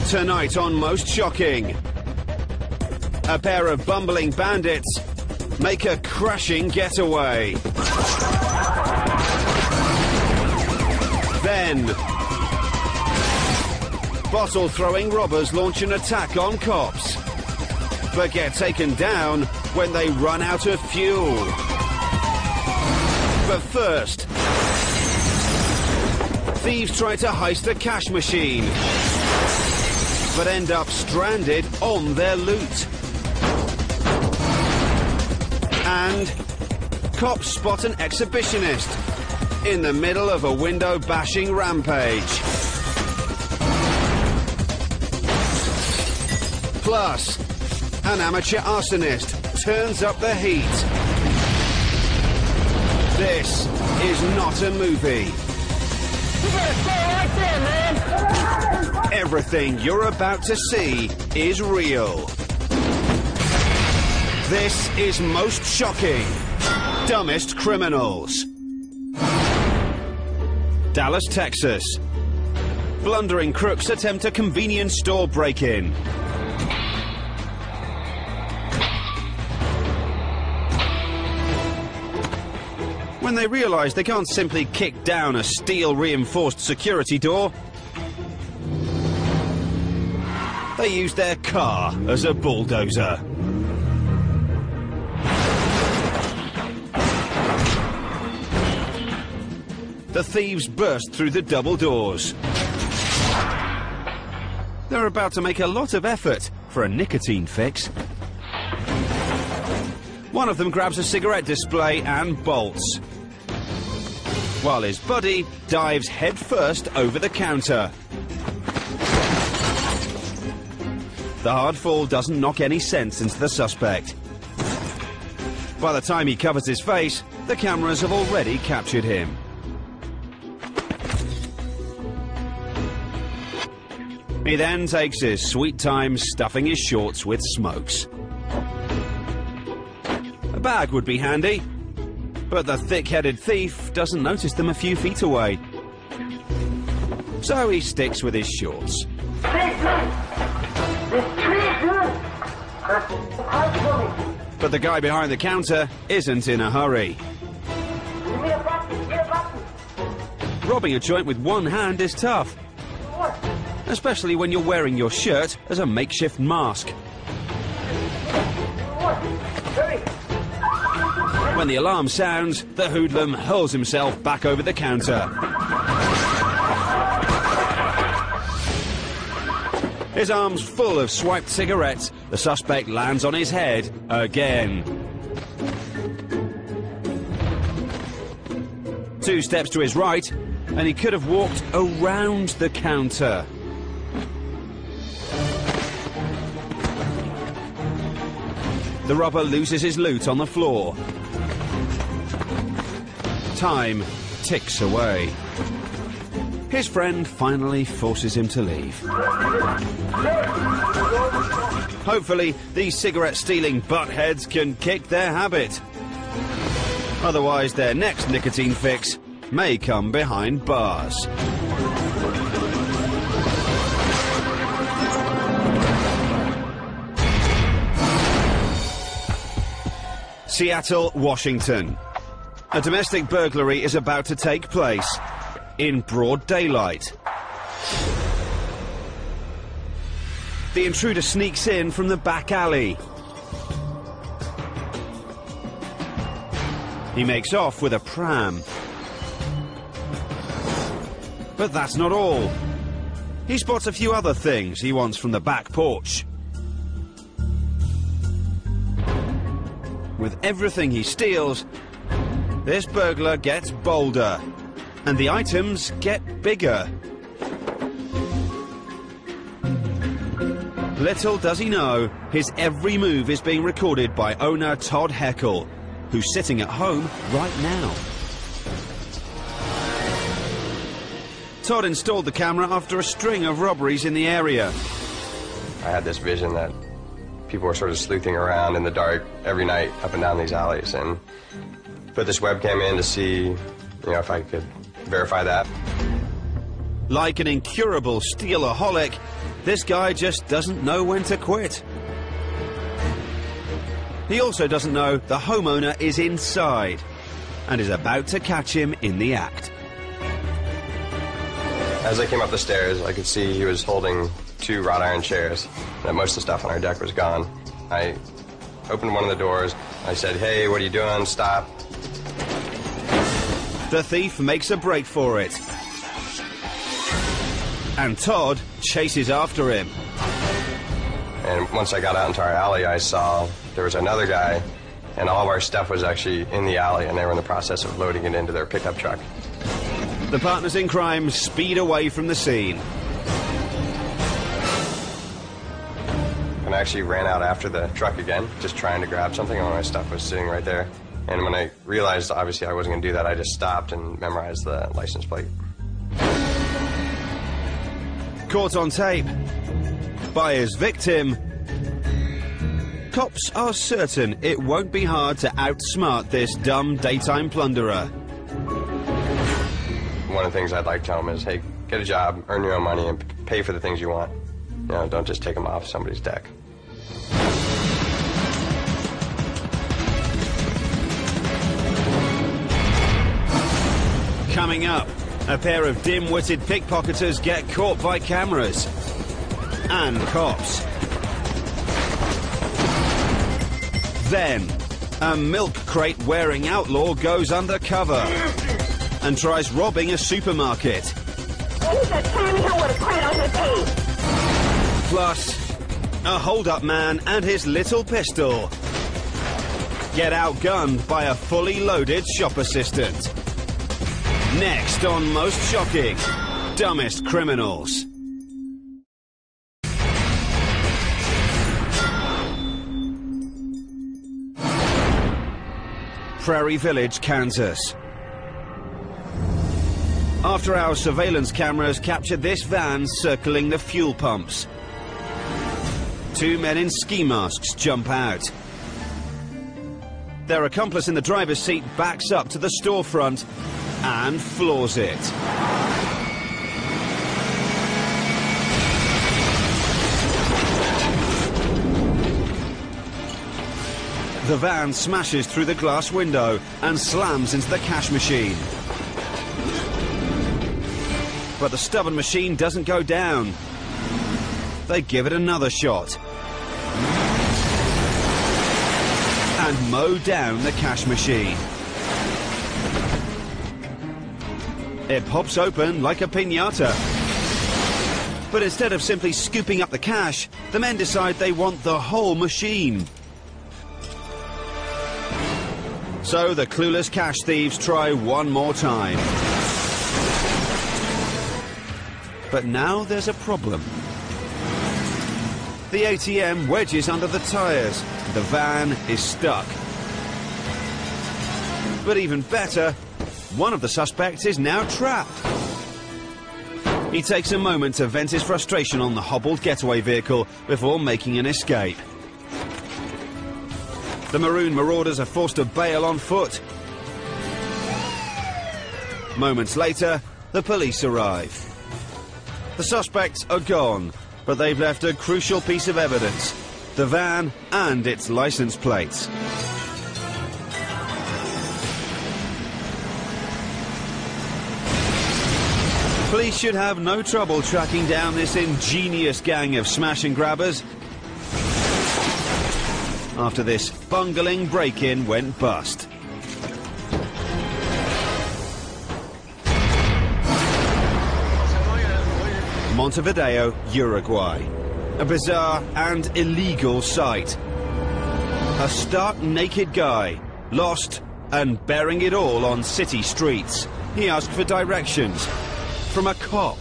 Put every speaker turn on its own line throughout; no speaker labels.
Tonight on Most Shocking, a pair of bumbling bandits make a crashing getaway. Then, bottle-throwing robbers launch an attack on cops, but get taken down when they run out of fuel. But first, thieves try to heist a cash machine, but end up stranded on their loot. And cops spot an exhibitionist in the middle of a window-bashing rampage. Plus, an amateur arsonist turns up the heat. This is not a movie.
You better stay right there, man!
Everything you're about to see is real. This is Most Shocking, Dumbest Criminals. Dallas, Texas. Blundering crooks attempt a convenience store break-in. When they realise they can't simply kick down a steel-reinforced security door, they use their car as a bulldozer. The thieves burst through the double doors. They're about to make a lot of effort for a nicotine fix. One of them grabs a cigarette display and bolts, while his buddy dives headfirst over the counter. The hard fall doesn't knock any sense into the suspect. By the time he covers his face, the cameras have already captured him. He then takes his sweet time stuffing his shorts with smokes. A bag would be handy, but the thick-headed thief doesn't notice them a few feet away. So he sticks with his shorts. But the guy behind the counter isn't in a hurry. Robbing a joint with one hand is tough, especially when you're wearing your shirt as a makeshift mask. When the alarm sounds, the hoodlum hurls himself back over the counter. His arms full of swiped cigarettes, the suspect lands on his head again. 2 steps to his right, and he could have walked around the counter. The robber loses his loot on the floor. Time ticks away. His friend finally forces him to leave. Hopefully, these cigarette-stealing buttheads can kick their habit. Otherwise, their next nicotine fix may come behind bars. Seattle, Washington. A domestic burglary is about to take place in broad daylight. The intruder sneaks in from the back alley. He makes off with a pram. But that's not all. He spots a few other things he wants from the back porch. With everything he steals, this burglar gets bolder, and the items get bigger. Little does he know, his every move is being recorded by owner Todd Heckle, who's sitting at home right now. Todd installed the camera after a string of robberies in the area.
I had this vision that people were sort of sleuthing around in the dark every night up and down these alleys, and put this webcam in to see, if I could verify that.
Like an incurable stealaholic, this guy just doesn't know when to quit. He also doesn't know the homeowner is inside and is about to catch him in the act.
As I came up the stairs, I could see he was holding 2 wrought iron chairs, that most of the stuff on our deck was gone. I opened one of the doors. I said, "Hey, what are you doing? Stop."
The thief makes a break for it. And Todd chases after him.
And once I got out into our alley, I saw there was another guy, and all of our stuff was actually in the alley, and they were in the process of loading it into their pickup truck.
The partners in crime speed away from the scene.
And I actually ran out after the truck again, just trying to grab something. All my stuff was sitting right there. And when I realized, obviously, I wasn't going to do that, I just stopped and memorized the license plate.
Caught on tape by his victim, cops are certain it won't be hard to outsmart this dumb daytime plunderer.
One of the things I'd like to tell them is, hey, get a job, earn your own money, and pay for the things you want. You know, don't just take them off somebody's deck.
Coming up, a pair of dim-witted pickpocketers get caught by cameras and cops. Then, a milk crate wearing outlaw goes undercover and tries robbing a supermarket. Plus, a hold-up man and his little pistol get outgunned by a fully loaded shop assistant. Next on Most Shocking, Dumbest Criminals. Prairie Village, Kansas. After-hour surveillance cameras captured this van circling the fuel pumps. 2 men in ski masks jump out. Their accomplice in the driver's seat backs up to the storefront and floors it. The van smashes through the glass window and slams into the cash machine. But the stubborn machine doesn't go down. They give it another shot and mow down the cash machine. It pops open like a piñata. But instead of simply scooping up the cash, the men decide they want the whole machine. So the clueless cash thieves try one more time. But now there's a problem. The ATM wedges under the tyres. The van is stuck. But even better, one of the suspects is now trapped. He takes a moment to vent his frustration on the hobbled getaway vehicle before making an escape. The maroon marauders are forced to bail on foot. Moments later, the police arrive. The suspects are gone, but they've left a crucial piece of evidence: the van and its license plates. Police should have no trouble tracking down this ingenious gang of smash and grabbers after this bungling break-in went bust. Montevideo, Uruguay. A bizarre and illegal sight. A stark naked guy, lost and bearing it all on city streets. He asked for directions from a cop.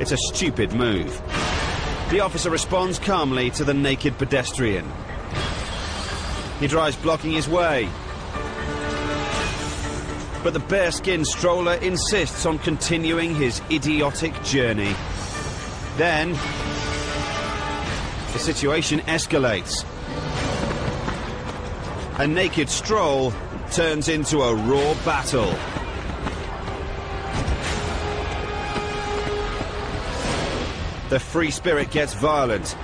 It's a stupid move. The officer responds calmly to the naked pedestrian. He tries blocking his way, but the bare-skinned stroller insists on continuing his idiotic journey. Then, the situation escalates. A naked stroll turns into a raw battle. The free spirit gets violent,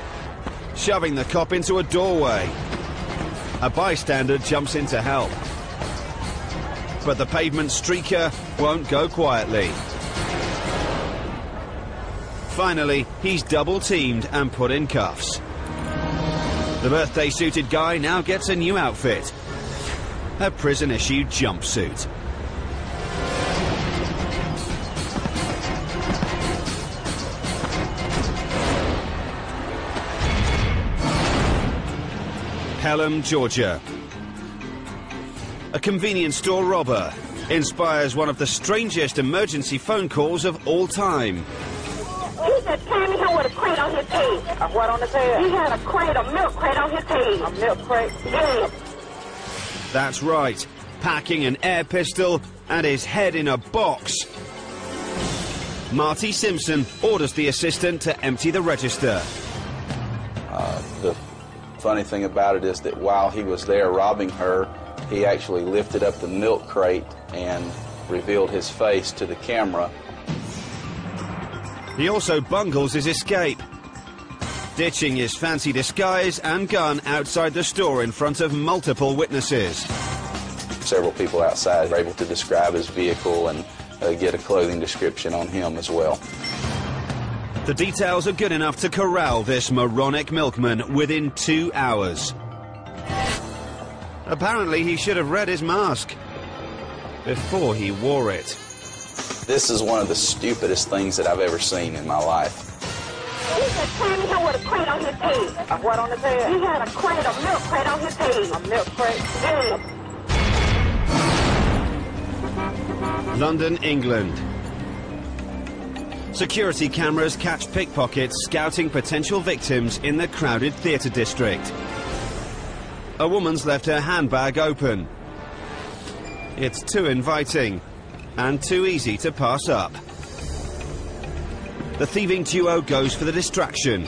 shoving the cop into a doorway. A bystander jumps in to help. But the pavement streaker won't go quietly. Finally, he's double-teamed and put in cuffs. The birthday-suited guy now gets a new outfit. A prison-issued jumpsuit. Pelham, Georgia. A convenience store robber inspires one of the strangest emergency phone calls of all time.
He just came in here with a crate on his head. A what on his head? He had a crate, a milk crate on his head. A milk crate? Yeah.
That's right, packing an air pistol and his head in a box. Marty Simpson orders the assistant to empty the register.
The funny thing about it is that while he was there robbing her, he actually lifted up the milk crate and revealed his face to the camera.
He also bungles his escape, ditching his fancy disguise and gun outside the store in front of multiple witnesses.
Several people outside were able to describe his vehicle and get a clothing description on him as well.
The details are good enough to corral this moronic milkman within 2 hours. Apparently, he should have read his mask before he wore it.
This is one of the stupidest things that I've ever seen in my life.
He just came in here with a crate on his head. A what on his head? He had a crate, a milk crate on his head. A milk crate? Yeah.
London, England. Security cameras catch pickpockets scouting potential victims in the crowded theatre district. A woman's left her handbag open. It's too inviting and too easy to pass up. The thieving duo goes for the distraction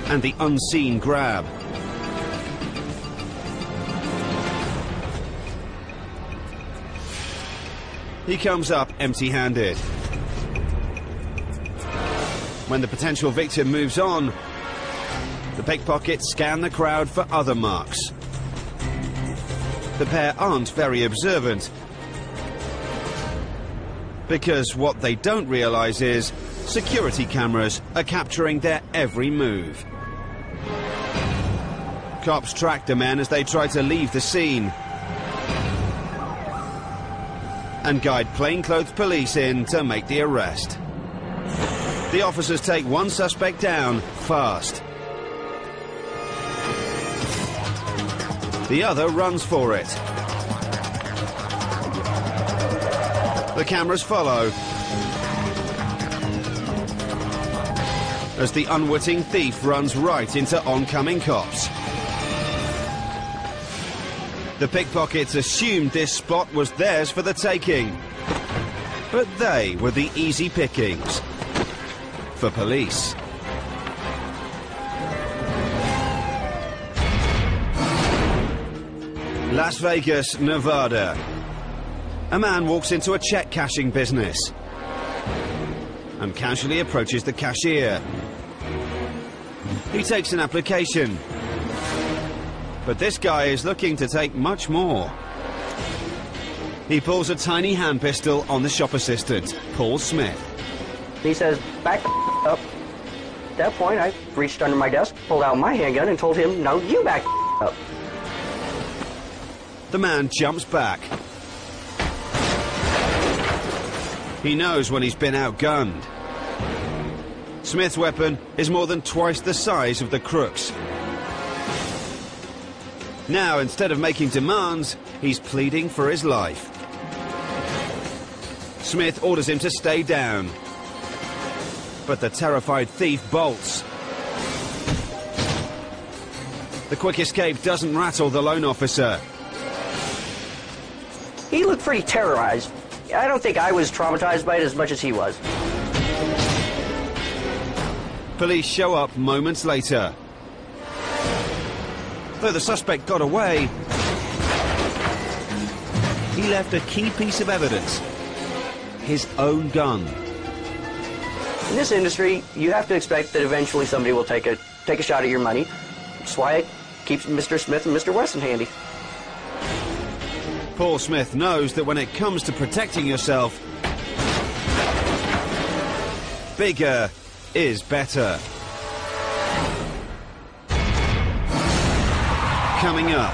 and the unseen grab. He comes up empty-handed. When the potential victim moves on, the pickpockets scan the crowd for other marks. The pair aren't very observant, because what they don't realize is security cameras are capturing their every move. Cops track the men as they try to leave the scene and guide plainclothes police in to make the arrest. The officers take one suspect down fast. The other runs for it. The cameras follow as the unwitting thief runs right into oncoming cops. The pickpockets assumed this spot was theirs for the taking, but they were the easy pickings for police. Las Vegas, Nevada. A man walks into a check cashing business and casually approaches the cashier. He takes an application, but this guy is looking to take much more. He pulls a tiny hand pistol on the shop assistant, Paul Smith.
He says, "Back the up." At that point, I reached under my desk, pulled out my handgun, and told him, "No, you back up."
The man jumps back. He knows when he's been outgunned. Smith's weapon is more than twice the size of the crook's. Now, instead of making demands, he's pleading for his life. Smith orders him to stay down, but the terrified thief bolts. The quick escape doesn't rattle the loan officer.
He looked pretty terrorized. I don't think I was traumatized by it as much as he was.
Police show up moments later. Though the suspect got away, he left a key piece of evidence: his own gun.
In this industry, you have to expect that eventually somebody will take a shot at your money. That's why it keeps Mr. Smith and Mr. Wesson handy.
Paul Smith knows that when it comes to protecting yourself, bigger is better. Coming up,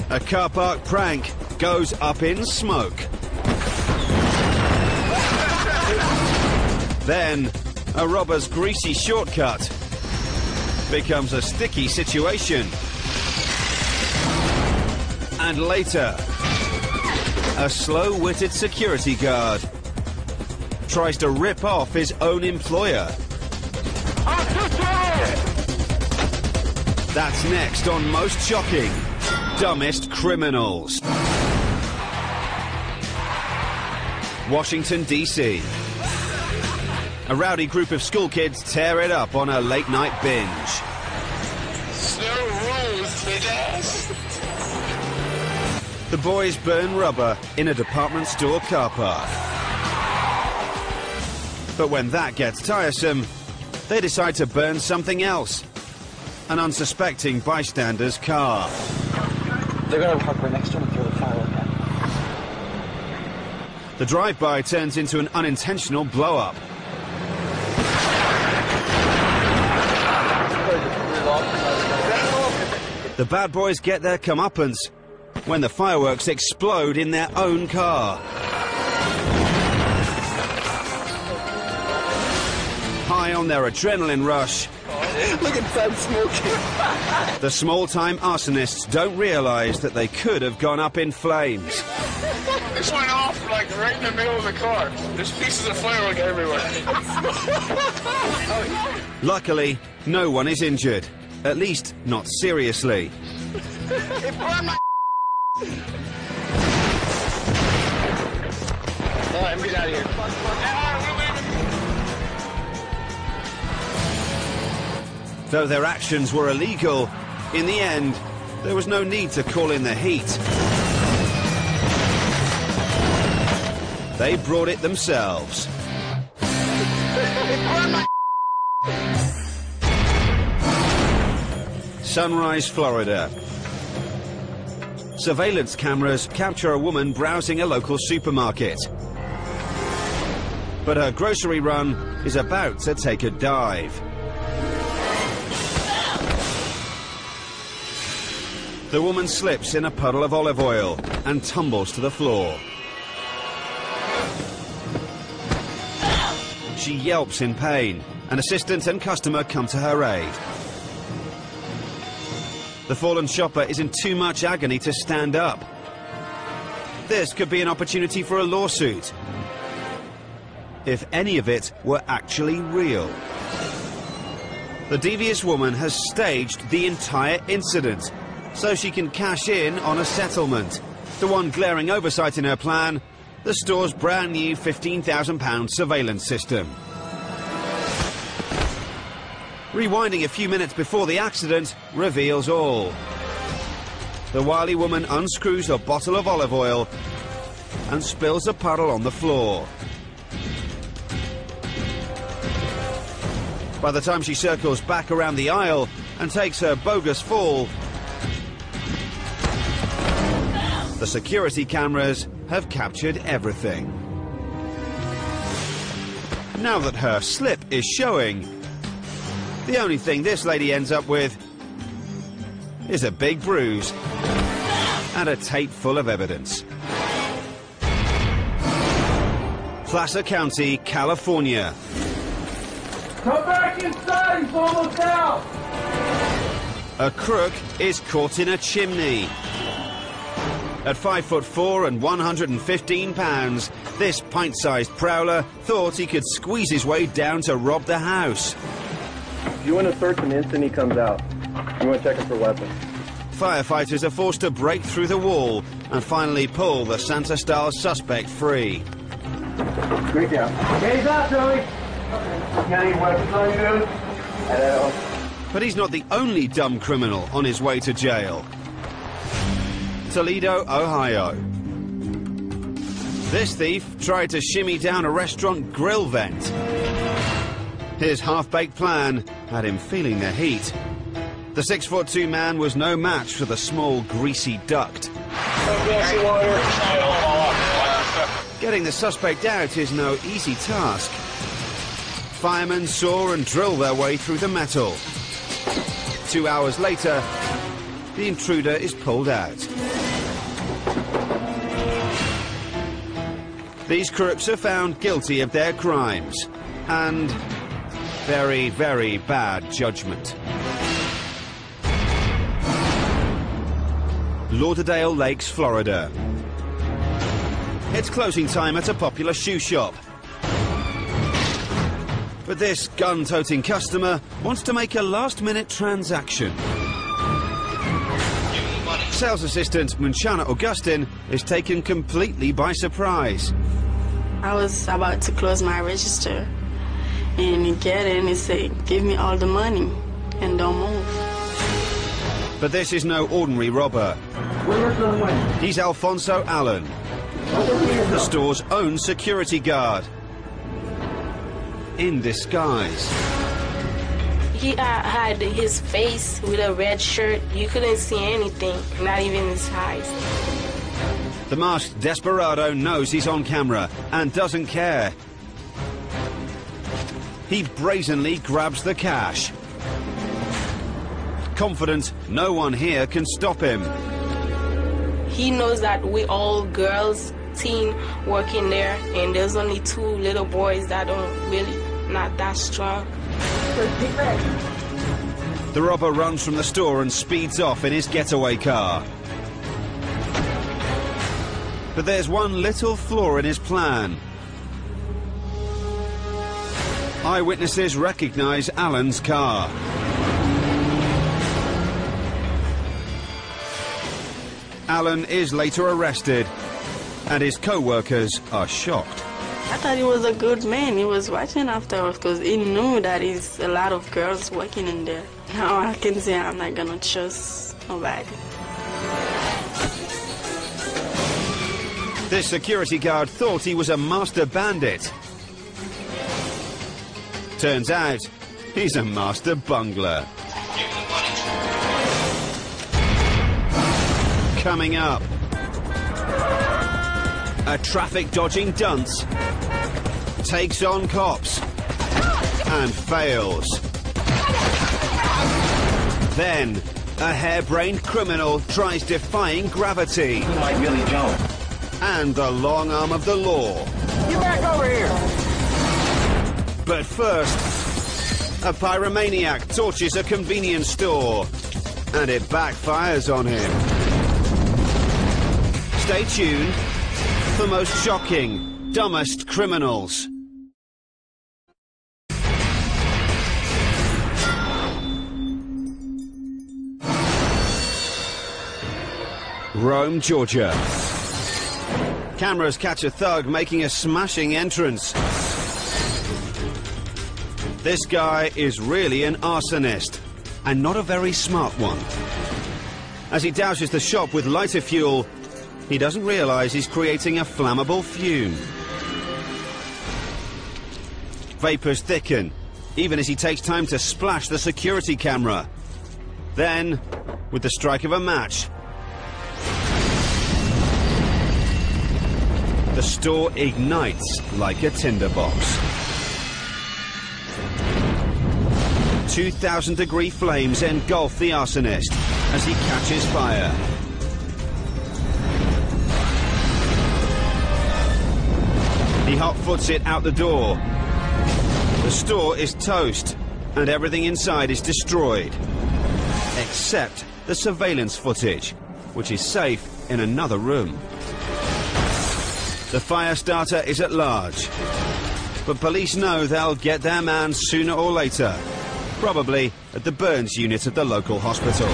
a car park prank goes up in smoke. Then, a robber's greasy shortcut becomes a sticky situation. And later, a slow-witted security guard tries to rip off his own employer. That's next on Most Shocking, Dumbest Criminals. Washington, D.C. A rowdy group of school kids tear it up on a late-night binge.
No rules, bitch.
The boys burn rubber in a department store car park. But when that gets tiresome, they decide to burn something else. An unsuspecting bystander's car.
They're gonna park right next to him and throw the firework at him.
The drive-by turns into an unintentional blow-up. The bad boys get their comeuppance when the fireworks explode in their own car. High on their adrenaline rush,
Look at that smoking.
the small-time arsonists don't realize that they could have gone up in flames.
This went off like right in the middle of the car. There's pieces of firework everywhere.
Luckily, no one is injured. At least, not seriously.
It burned my. Alright, get out of here.
Though their actions were illegal, in the end, there was no need to call in the heat. They brought it themselves. Sunrise, Florida. Surveillance cameras capture a woman browsing a local supermarket. But her grocery run is about to take a dive. The woman slips in a puddle of olive oil and tumbles to the floor. She yelps in pain. An assistant and customer come to her aid. The fallen shopper is in too much agony to stand up. This could be an opportunity for a lawsuit, if any of it were actually real. The devious woman has staged the entire incident so she can cash in on a settlement. The one glaring oversight in her plan, the store's brand new £15,000 surveillance system. Rewinding a few minutes before the accident reveals all. The wily woman unscrews a bottle of olive oil and spills a puddle on the floor. By the time she circles back around the aisle and takes her bogus fall, the security cameras have captured everything. Now that her slip is showing, the only thing this lady ends up with is a big bruise and a tape full of evidence. Placer County, California.
Come back inside, he's almost out!
A crook is caught in a chimney. At 5'4" and 115 pounds, this pint-sized prowler thought he could squeeze his way down to rob the house.
You want to search him instant he comes out. You want to check him for weapons.
Firefighters are forced to break through the wall and finally pull the Santa-style suspect free.
Great down. Okay, he's out, Joey. Got any weapons on you?
But he's not the only dumb criminal on his way to jail. Toledo, Ohio. This thief tried to shimmy down a restaurant grill vent. His half-baked plan had him feeling the heat. The 6'2" man was no match for the small, greasy duct. Getting the suspect out is no easy task. Firemen saw and drilled their way through the metal. 2 hours later, the intruder is pulled out. These crooks are found guilty of their crimes and very, very bad judgment. Lauderdale Lakes, Florida. It's closing time at a popular shoe shop. But this gun-toting customer wants to make a last-minute transaction. Sales assistant Munchana Augustin is taken completely by surprise.
I was about to close my register, and he get in and say, "Give me all the money and don't move."
But this is no ordinary robber. He's Alfonso Allen, the store's own security guard. In disguise.
He had his face with a red shirt. You couldn't see anything, not even his eyes.
The masked desperado knows he's on camera and doesn't care. He brazenly grabs the cash. Confident no one here can stop him.
He knows that we all girls, teen, working there, and there's only 2 little boys that don't really, not that strong.
The robber runs from the store and speeds off in his getaway car. But there's one little flaw in his plan. Eyewitnesses recognize Allen's car. Allen is later arrested, and his co-workers are shocked.
I thought he was a good man. He was watching after us because he knew that there's a lot of girls working in there. Now I can say I'm not gonna trust nobody.
This security guard thought he was a master bandit. Turns out, he's a master bungler. Coming up, a traffic-dodging dunce takes on cops and fails. Then, a harebrained criminal tries defying gravity.
Like Billy Jones.
And the long arm of the law.
Get back over here!
But first, a pyromaniac torches a convenience store, and it backfires on him. Stay tuned for most shocking, dumbest criminals. Rome, Georgia. Cameras catch a thug making a smashing entrance. This guy is really an arsonist, and not a very smart one. As he douses the shop with lighter fuel, he doesn't realize he's creating a flammable fume. Vapors thicken, even as he takes time to splash the security camera. Then, with the strike of a match, the store ignites like a tinderbox. 2,000-degree flames engulf the arsonist as he catches fire. He hot-foots it out the door. The store is toast, and everything inside is destroyed, except the surveillance footage, which is safe in another room. The fire starter is at large, but police know they'll get their man sooner or later, probably at the burns unit of the local hospital.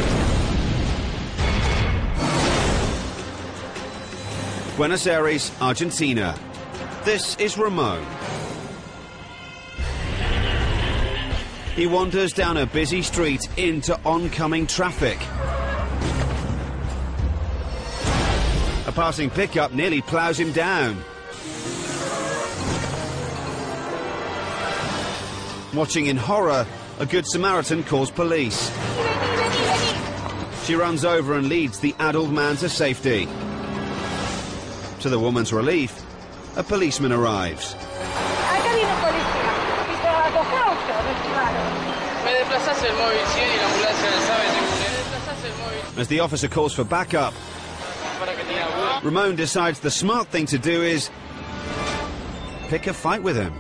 Buenos Aires, Argentina. This is Ramon. He wanders down a busy street into oncoming traffic. A passing pickup nearly plows him down. Watching in horror, a Good Samaritan calls police. She runs over and leads the addled man to safety. To the woman's relief, a policeman arrives. As the officer calls for backup, Ramon decides the smart thing to do is pick a fight with him.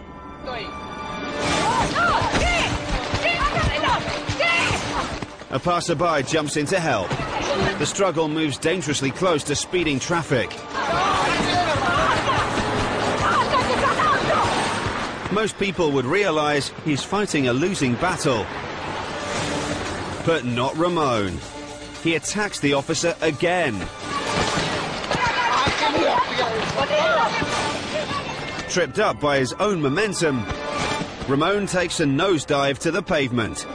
A passerby jumps in to help. The struggle moves dangerously close to speeding traffic. Most people would realize he's fighting a losing battle. But not Ramon. He attacks the officer again. Tripped up by his own momentum, Ramon takes a nosedive to the pavement.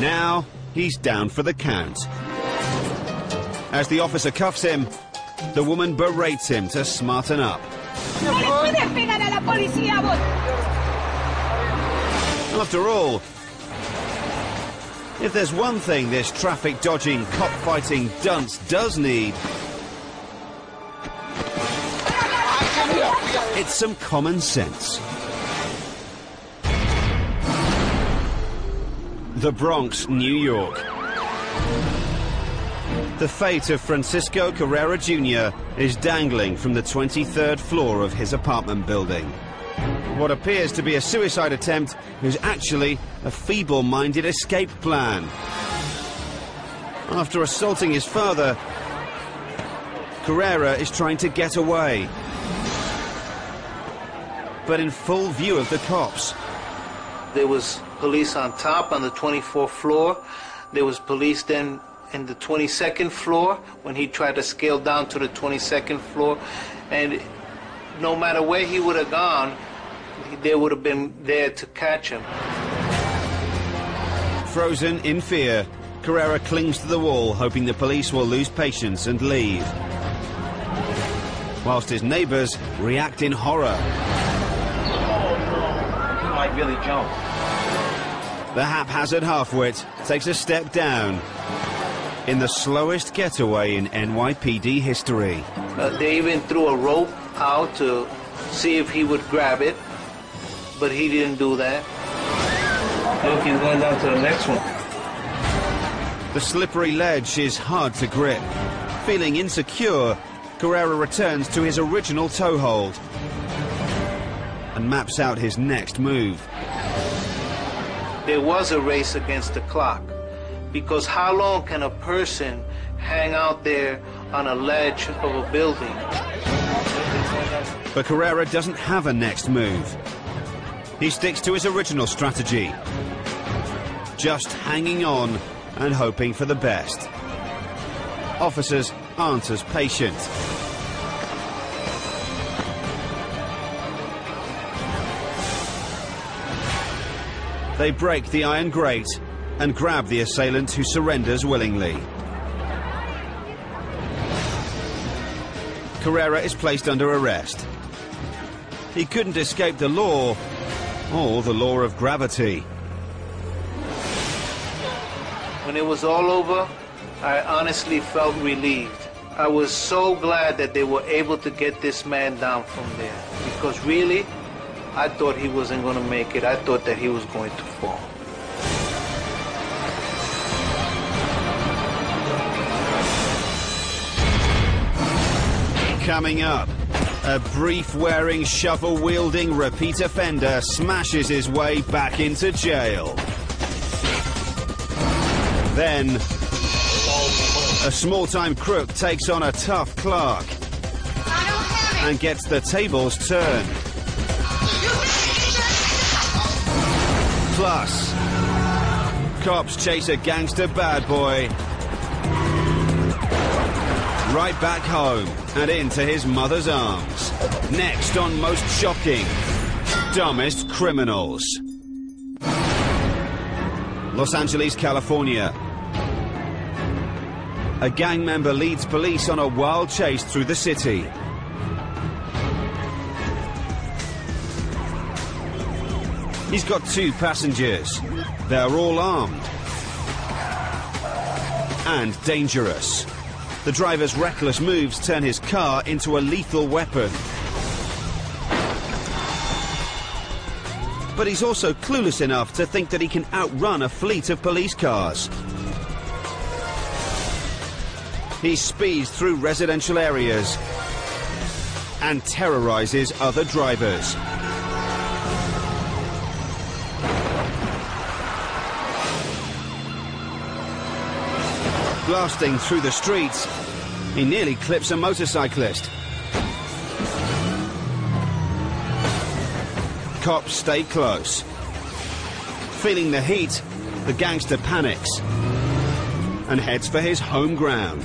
Now he's down for the count. As the officer cuffs him, the woman berates him to smarten up. After all, if there's one thing this traffic-dodging, cop-fighting dunce does need, it's some common sense. The Bronx, New York. The fate of Francisco Carrera Jr. is dangling from the 23rd floor of his apartment building. What appears to be a suicide attempt is actually a feeble-minded escape plan. After assaulting his father, Carrera is trying to get away. But in full view of the cops.
There was police on top on the 24th floor. There was police then in the 22nd floor when he tried to scale down to the 22nd floor. And no matter where he would have gone, they would have been there to catch him.
Frozen in fear, Carrera clings to the wall, hoping the police will lose patience and leave. Whilst his neighbors react in horror.
He might really jump.
The haphazard half-wit takes a step down in the slowest getaway in NYPD history.
They even threw a rope out to see if he would grab it, but he didn't do that. Look, he's going down to the next one.
The slippery ledge is hard to grip. Feeling insecure, Carrera returns to his original toehold and maps out his next move.
There was a race against the clock, because how long can a person hang out there on a ledge of a building?
But Carrera doesn't have a next move. He sticks to his original strategy, just hanging on and hoping for the best. Officers aren't as patient. They break the iron grate and grab the assailant, who surrenders willingly. Carrera is placed under arrest. He couldn't escape the law, or the law of gravity.
When it was all over, I honestly felt relieved. I was so glad that they were able to get this man down from there, because really, I thought he wasn't going to make it. I thought that he was going to fall.
Coming up, a brief-wearing, shovel-wielding repeat offender smashes his way back into jail. Then, a small-time crook takes on a tough clerk and gets the tables turned. Plus, cops chase a gangster bad boy right back home and into his mother's arms. Next on Most Shocking, Dumbest Criminals. Los Angeles, California. A gang member leads police on a wild chase through the city. He's got 2 passengers. They're all armed. And dangerous. The driver's reckless moves turn his car into a lethal weapon. But he's also clueless enough to think that he can outrun a fleet of police cars. He speeds through residential areas and terrorizes other drivers. Blasting through the streets, he nearly clips a motorcyclist. Cops stay close. Feeling the heat, the gangster panics and heads for his home ground.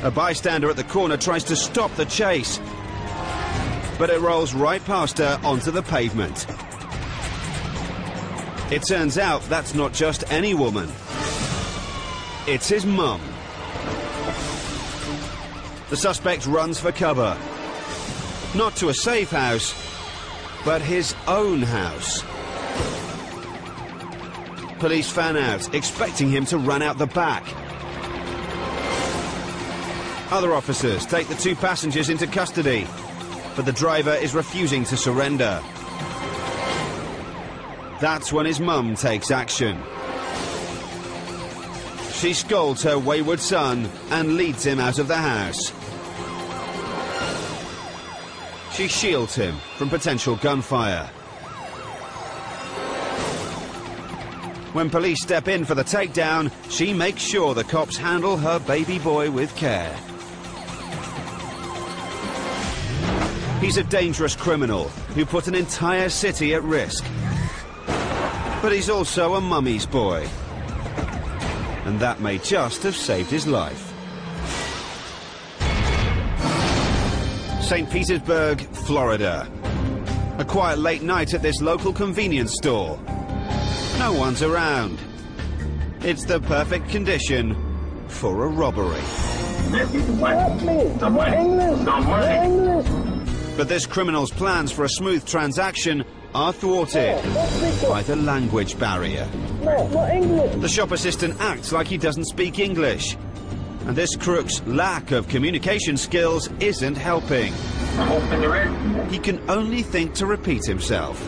A bystander at the corner tries to stop the chase, but it rolls right past her onto the pavement. It turns out that's not just any woman. It's his mum. The suspect runs for cover. Not to a safe house, but his own house. Police fan out, expecting him to run out the back. Other officers take the 2 passengers into custody, but the driver is refusing to surrender. That's when his mum takes action. She scolds her wayward son and leads him out of the house. She shields him from potential gunfire. When police step in for the takedown, she makes sure the cops handle her baby boy with care. He's a dangerous criminal who put an entire city at risk. But he's also a mummy's boy. And that may just have saved his life. St. Petersburg, Florida. A quiet late night at this local convenience store. No one's around. It's the perfect condition for a robbery. But this criminal's plans for a smooth transaction are thwarted by the language barrier. The shop assistant acts like he doesn't speak English. And this crook's lack of communication skills isn't helping. He can only think to repeat himself.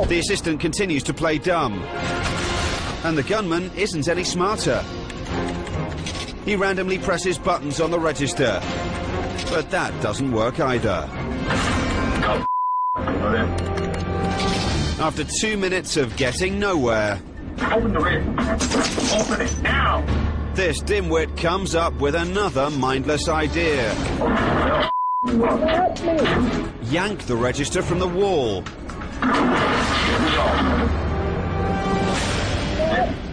The assistant continues to play dumb. And the gunman isn't any smarter. He randomly presses buttons on the register. But that doesn't work either. After 2 minutes of getting nowhere,
open the wrist. Open it now.
This dimwit comes up with another mindless idea. Yank the register from the wall.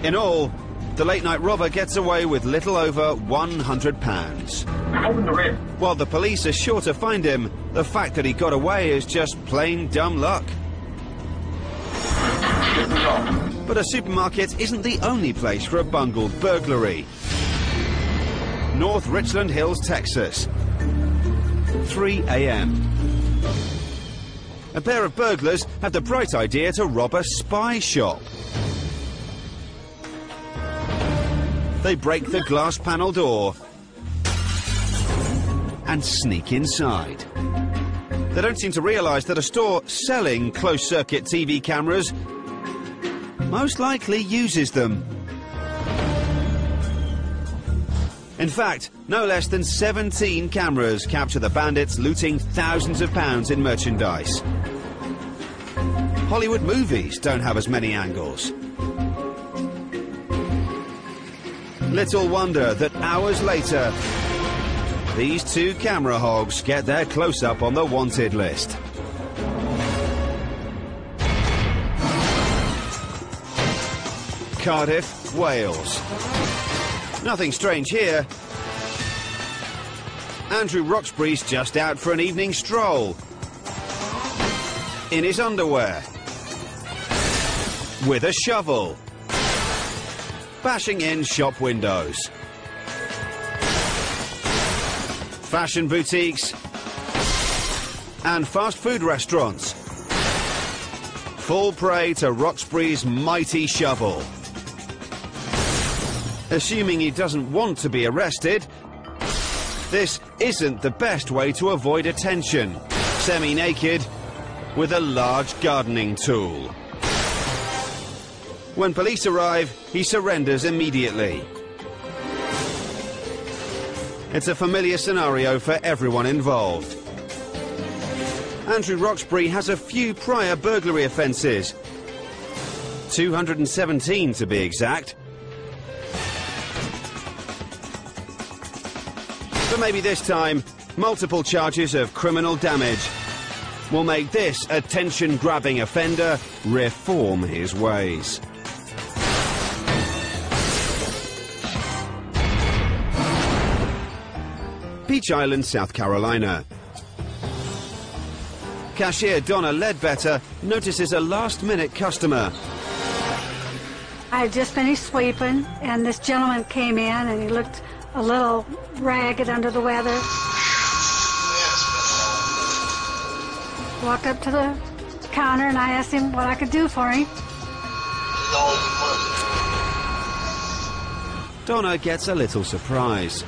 In all, the late-night robber gets away with little over £100. While the police are sure to find him, the fact that he got away is just plain dumb luck. But a supermarket isn't the only place for a bungled burglary. North Richland Hills, Texas. 3 a.m. A pair of burglars have the bright idea to rob a spy shop. They break the glass panel door and sneak inside. They don't seem to realize that a store selling closed-circuit TV cameras most likely uses them. In fact, no less than 17 cameras capture the bandits looting thousands of pounds in merchandise. Hollywood movies don't have as many angles. Little wonder that hours later, these 2 camera hogs get their close-up on the wanted list. Cardiff, Wales. Nothing strange here. Andrew Roxbury's just out for an evening stroll. In his underwear. With a shovel. Bashing in shop windows. fashion boutiques, and fast food restaurants. Fall prey to Roxbury's mighty shovel. Assuming he doesn't want to be arrested, this isn't the best way to avoid attention. Semi-naked, with a large gardening tool. When police arrive, he surrenders immediately. It's a familiar scenario for everyone involved. Andrew Roxbury has a few prior burglary offences. 217 to be exact. But maybe this time, multiple charges of criminal damage will make this attention-grabbing offender reform his ways. Beach Island, South Carolina. Cashier Donna Ledbetter notices a last-minute customer.
I had just finished sweeping, and this gentleman came in, and he looked a little ragged under the weather. Walked up to the counter, and I asked him what I could do for him.
Donna gets a little surprised.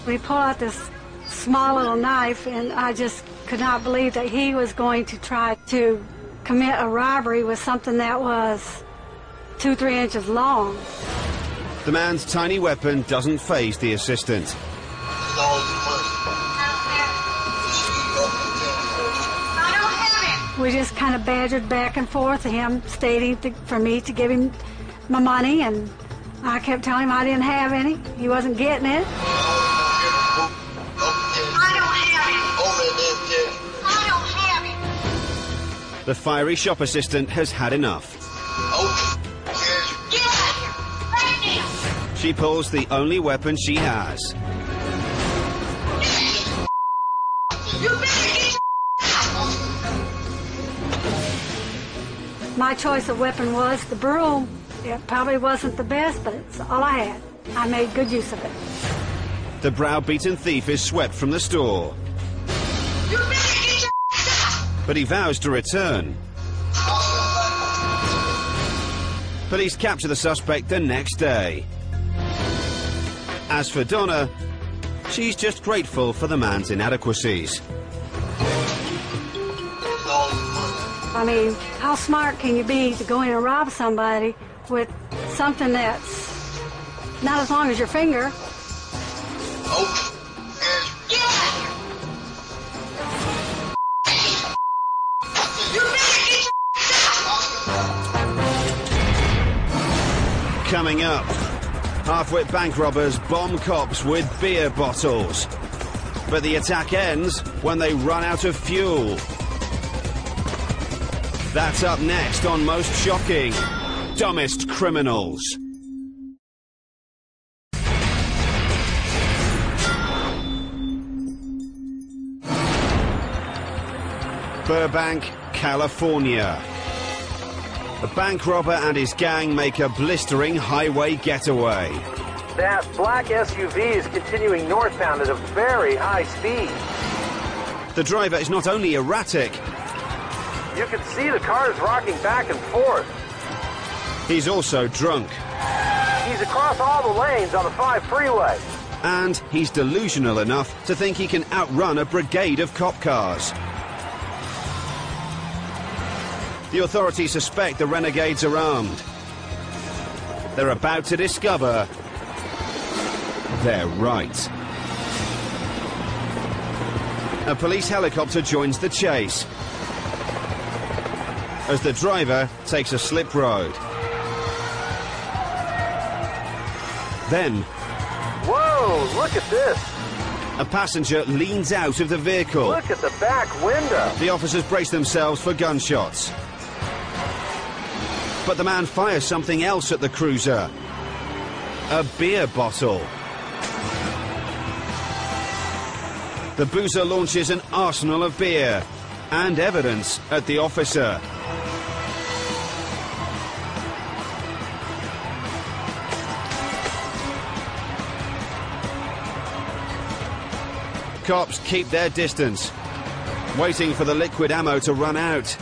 We pulled out this small little knife, and I just could not believe that he was going to try to commit a robbery with something that was 2-3 inches long.
The man's tiny weapon doesn't faze the assistant.
We just kind of badgered back and forth, him stating for me to give him my money, and I kept telling him I didn't have any. He wasn't getting it.
The fiery shop assistant has had enough. She pulls the only weapon she has.
My choice of weapon was the broom. It probably wasn't the best, but it's all I had. I made good use of it.
The browbeaten thief is swept from the store. But he vows to return. Police capture the suspect the next day. As for Donna, she's just grateful for the man's inadequacies.
I mean, how smart can you be to go in and rob somebody with something that's not as long as your finger?
Coming up, half-wit bank robbers bomb cops with beer bottles. But the attack ends when they run out of fuel. That's up next on Most Shocking, Dumbest Criminals. Burbank, California. A bank robber and his gang make a blistering highway getaway.
That black SUV is continuing northbound at a very high speed.
The driver is not only erratic,
you can see the cars rocking back and forth.
He's also drunk.
He's across all the lanes on the 5 freeway.
And he's delusional enough to think he can outrun a brigade of cop cars. The authorities suspect the renegades are armed. They're about to discover they're right. A police helicopter joins the chase as the driver takes a slip road. Then,
whoa, look at this.
A passenger leans out of the vehicle.
Look at the back window.
The officers brace themselves for gunshots. But the man fires something else at the cruiser. A beer bottle. The boozer launches an arsenal of beer and evidence at the officer. cops keep their distance, waiting for the liquid ammo to run out.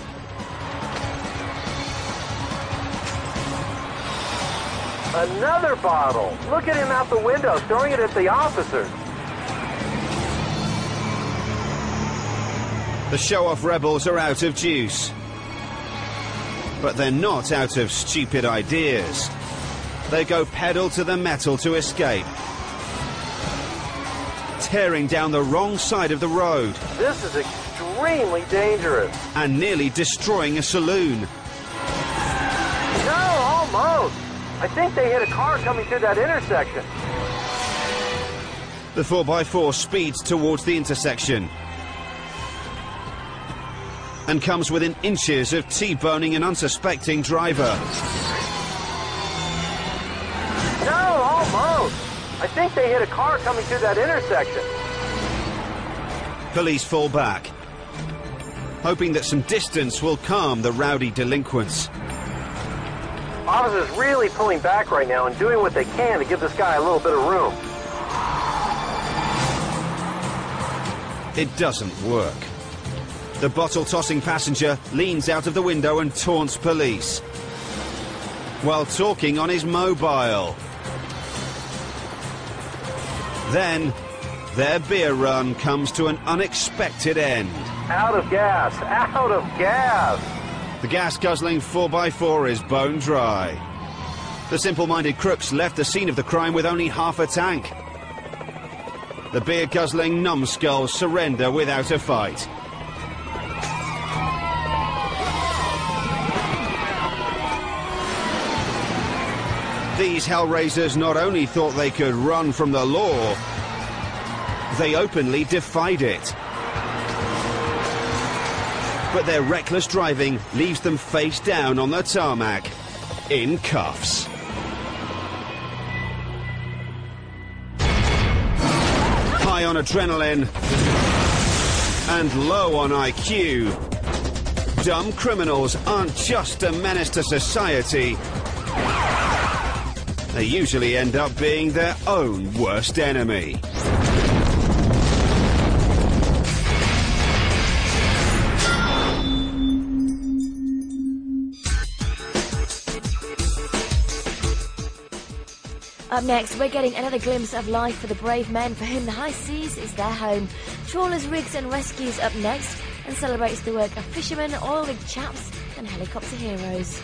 Another bottle! Look at him out the window, throwing it at the officers.
The show-off rebels are out of juice. But they're not out of stupid ideas. They go pedal to the metal to escape, tearing down the wrong side of the road.
This is extremely dangerous.
And nearly destroying a saloon.
No, almost. I think they hit a car coming through that intersection.
The 4x4 speeds towards the intersection and comes within inches of T-boning an unsuspecting driver.
No, almost. I think they hit a car coming through that intersection.
Police fall back, hoping that some distance will calm the rowdy delinquents.
Officers really pulling back right now and doing what they can to give this guy a little bit of room.
It doesn't work. The bottle-tossing passenger leans out of the window and taunts police while talking on his mobile. Then, their beer run comes to an unexpected end.
Out of gas! Out of gas!
The gas-guzzling 4x4 is bone dry. The simple-minded crooks left the scene of the crime with only half a tank. The beer-guzzling numbskulls surrender without a fight. These hellraisers not only thought they could run from the law, they openly defied it. But their reckless driving leaves them face down on the tarmac, in cuffs. High on adrenaline and low on IQ, dumb criminals aren't just a menace to society. They usually end up being their own worst enemy.
Up next, we're getting another glimpse of life for the brave men for whom the high seas is their home. Trawlers, rigs and rescues up next, and celebrates the work of fishermen, oil rig chaps and helicopter heroes.